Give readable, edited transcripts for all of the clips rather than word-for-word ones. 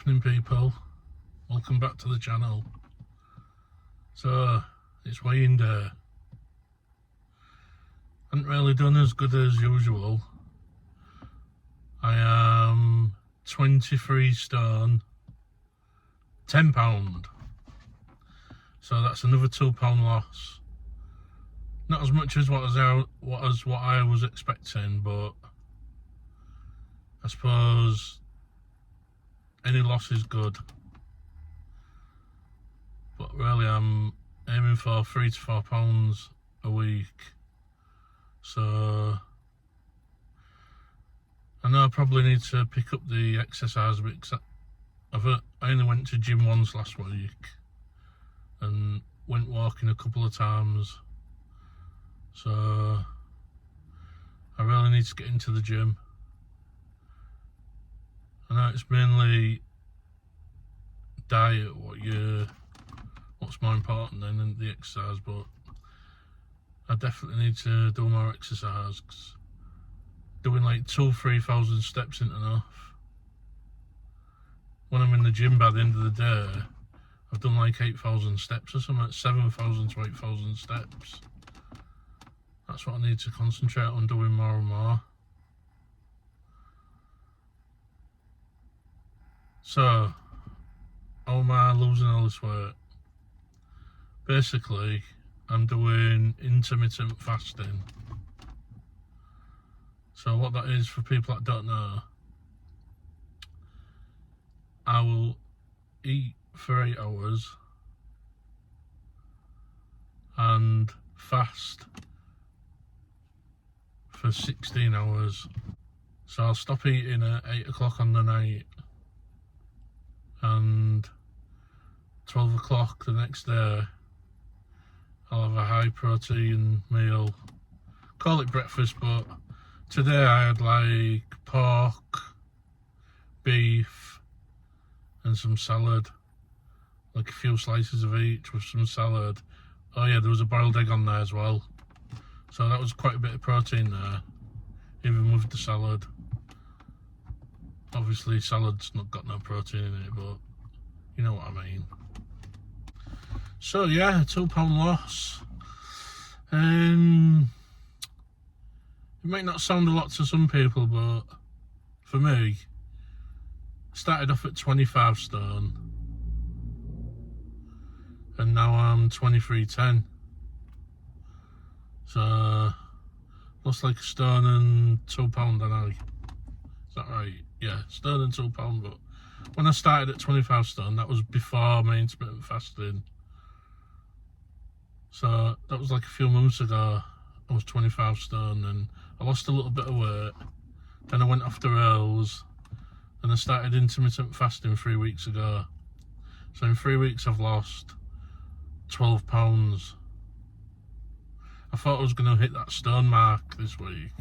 evening, people. Welcome back to the channel. So it's weighing day. Haven't really done as good as usual. I am 23 stone, £10. So that's another £2 loss. Not as much as what I was expecting, but I suppose any loss is good. But really, I'm aiming for £3 to £4 a week. So I know I probably need to pick up the exercise because I only went to gym once last week and went walking a couple of times. So I really need to get into the gym. I know it's mainly diet, what's more important than the exercise, but I definitely need to do more exercise. 'Cause doing like 2,000-3,000 steps isn't enough. When I'm in the gym, by the end of the day, I've done like 8,000 steps or something, 7,000 to 8,000 steps. That's what I need to concentrate on doing more and more. So, how am I losing all this weight? Basically, I'm doing intermittent fasting. So what that is, for people that don't know, I will eat for 8 hours and fast for 16 hours. So I'll stop eating at 8 o'clock on the night, and 12 o'clock the next day I'll have a high protein meal. Call it breakfast, but today I had like pork, beef and some salad, like a few slices of each with some salad. Oh yeah, there was a boiled egg on there as well, so that was quite a bit of protein there, even with the salad. Obviously salad's not got no protein in it, but you know what I mean. So yeah, £2 loss. It might not sound a lot to some people, but for me, I started off at 25 stone and now I'm 23.10. So lost like a stone and £2, don't I? Is that right? Yeah, stone and £2. But when I started at 25 stone, that was before my intermittent fasting. So that was like a few months ago. I was 25 stone and I lost a little bit of weight. Then I went off the rails and I started intermittent fasting 3 weeks ago. So in 3 weeks I've lost £12. I thought I was going to hit that stone mark this week,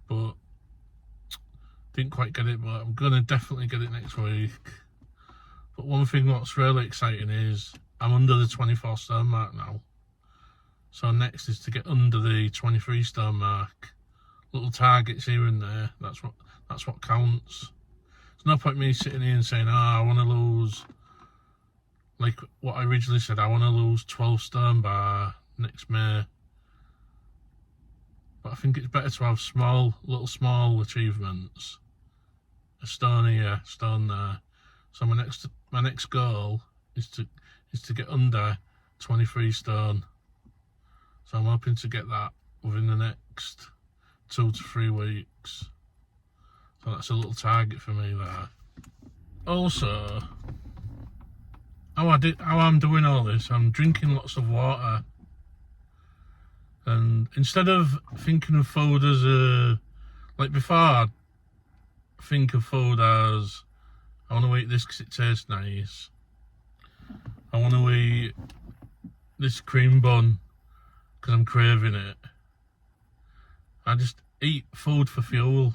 but didn't quite get it, but I'm going to definitely get it next week. But one thing what's really exciting is I'm under the 24 stone mark now. So next is to get under the 23 stone mark. Little targets here and there, that's what counts. There's no point me sitting here and saying, oh, I want to lose, like what I originally said, I want to lose 12 stone by next May. But I think it's better to have small achievements. A stone here, stone there. So my next goal is to get under 23 stone. So I'm hoping to get that within the next 2 to 3 weeks. So that's a little target for me there. Also, how I'm doing all this, I'm drinking lots of water. And instead of thinking of food as like before, I'd think of food as, I want to eat this because it tastes nice. I want to eat this cream bun because I'm craving it. I just eat food for fuel.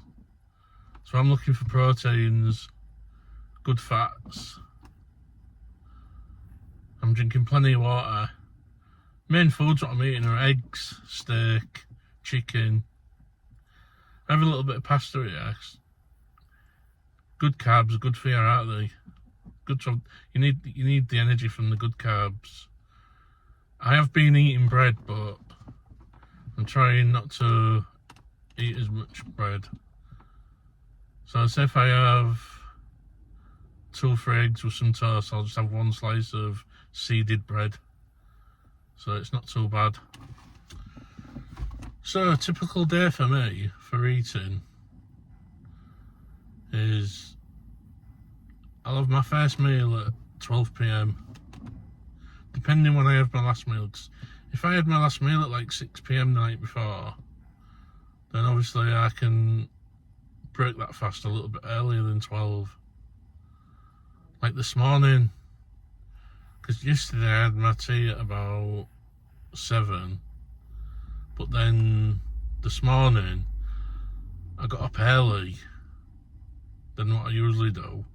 So I'm looking for proteins, good fats. I'm drinking plenty of water. Main foods what I'm eating are eggs, steak, chicken. I have a little bit of pasta here. Good carbs, good for you, aren't they? good to have, you need the energy from the good carbs. I have been eating bread, but I'm trying not to eat as much bread. So say if I have 2 or 3 eggs with some toast, I'll just have 1 slice of seeded bread. So it's not too bad. So a typical day for me for eating is I'll have my first meal at 12 PM, depending when I have my last meal. 'Cause if I had my last meal at like 6 PM the night before, then obviously I can break that fast a little bit earlier than 12. Like this morning, because yesterday I had my tea at about 7, but then this morning I got up early than what I usually do,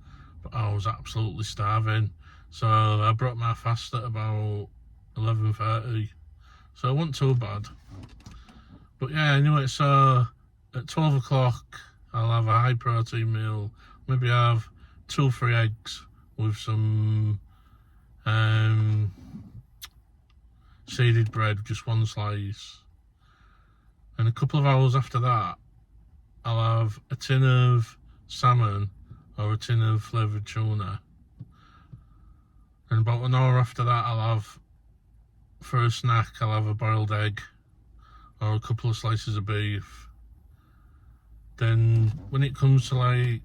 but I was absolutely starving, so I broke my fast at about 11:30, so it wasn't too bad. But yeah, anyway, so at 12 o'clock I'll have a high protein meal, maybe have 2 or 3 eggs with some seeded bread, just 1 slice, and a couple of hours after that I'll have a tin of salmon or a tin of flavoured tuna, and about an hour after that I'll have, for a snack, I'll have a boiled egg or a couple of slices of beef. Then when it comes to like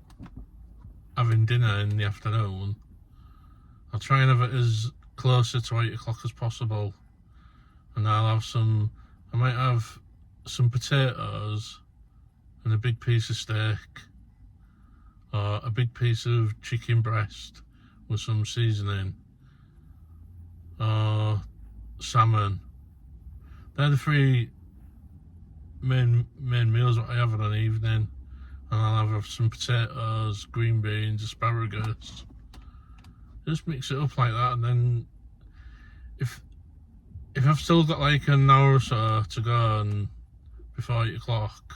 having dinner in the afternoon, I'll try and have it as closer to 8 o'clock as possible, and I'll have I might have some potatoes and a big piece of steak, or a big piece of chicken breast with some seasoning, or salmon. They're the 3 main meals that I have in an evening, and I'll have some potatoes, green beans, asparagus. Just mix it up like that, and then if I've still got like an hour or so to go and before 8 o'clock,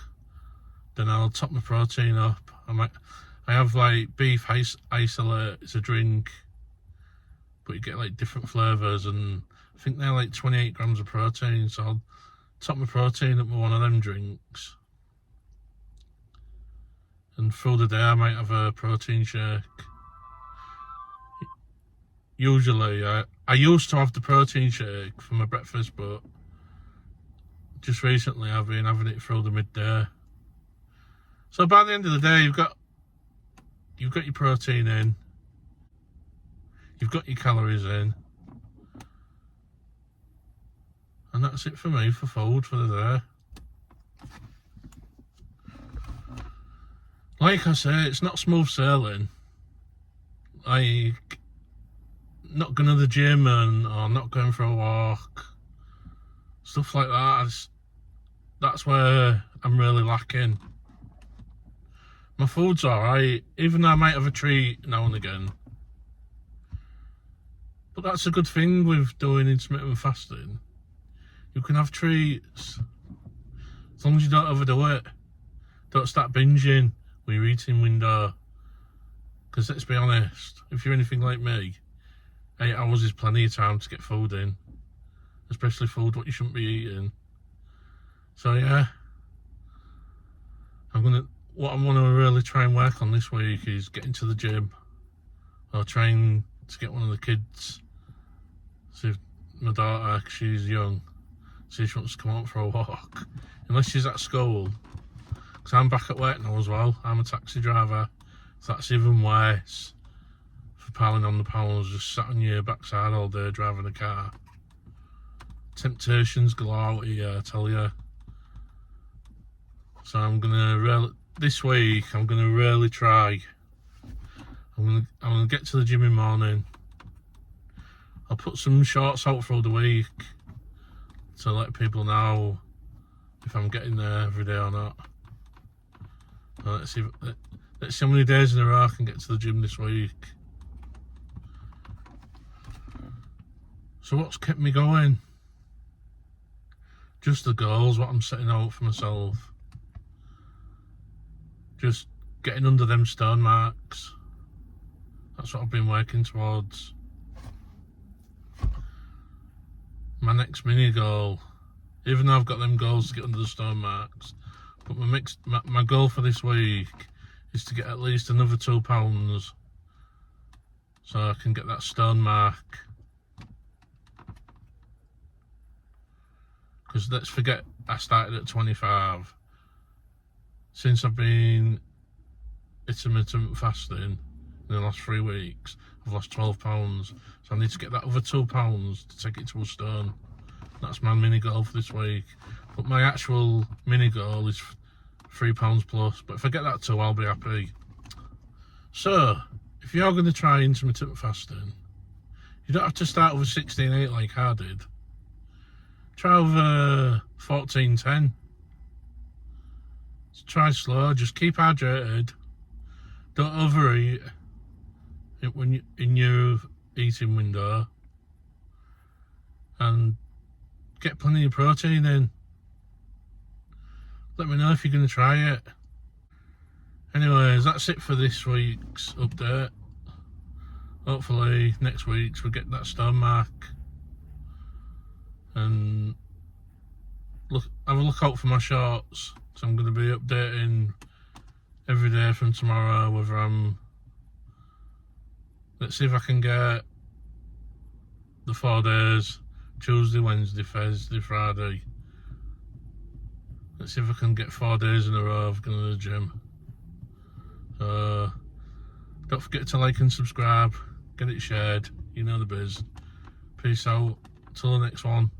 then I'll top my protein up. I have like beef isolate, it's a drink, but you get like different flavours, and I think they're like 28 grams of protein, so I'll top my protein up with one of them drinks. And through the day I might have a protein shake. Usually, I used to have the protein shake for my breakfast, but just recently I've been having it through the midday. So by the end of the day, you've got your protein in, you've got your calories in, and that's it for me for food for the day. Like I say, it's not smooth sailing. Like, not going to the gym or not going for a walk, stuff like that. That's where I'm really lacking. My food's alright, even though I might have a treat now and again. But that's a good thing with doing intermittent fasting. You can have treats, as long as you don't overdo it. Don't start binging with your eating window. Because let's be honest, if you're anything like me, 8 hours is plenty of time to get food in, especially food what you shouldn't be eating. So yeah, what I'm gonna really try and work on this week is getting to the gym, or trying to get one of the kids. See if my daughter, she's young, see if she wants to come out for a walk, unless she's at school, because I'm back at work now as well. I'm a taxi driver, so that's even worse. For piling on the pounds, just sat on your backside all day driving a car. Temptations galore out here, I tell you. So this week I'm gonna really try. I'm gonna get to the gym in the morning. I'll put some shorts out for the week to let people know if I'm getting there every day or not. Let's see how many days in a row I can get to the gym this week. So what's kept me going? Just the goals, what I'm setting out for myself. Just getting under them stone marks. That's what I've been working towards. My next mini goal, even though I've got them goals to get under the stone marks, but my goal for this week is to get at least another £2 so I can get that stone mark. Because let's forget I started at 25. Since I've been intermittent fasting in the last 3 weeks, I've lost £12. So I need to get that other £2 to take it to a stone. That's my mini goal for this week. But my actual mini goal is £3 plus. But if I get that too, I'll be happy. So, if you're going to try intermittent fasting, you don't have to start with 16:8 like I did. Try with 14:10. Try slow, just keep hydrated. Don't overeat when you in your eating window, and get plenty of protein in. Let me know if you're going to try it. Anyways, that's it for this week's update. Hopefully next week's we'll get that stone mark. And have a look out for my shorts. So I'm going to be updating every day from tomorrow whether let's see if I can get the 4 days, Tuesday, Wednesday, Thursday, Friday. Let's see if I can get 4 days in a row of going to the gym. Don't forget to like and subscribe, get it shared, you know the biz. Peace out, till the next one.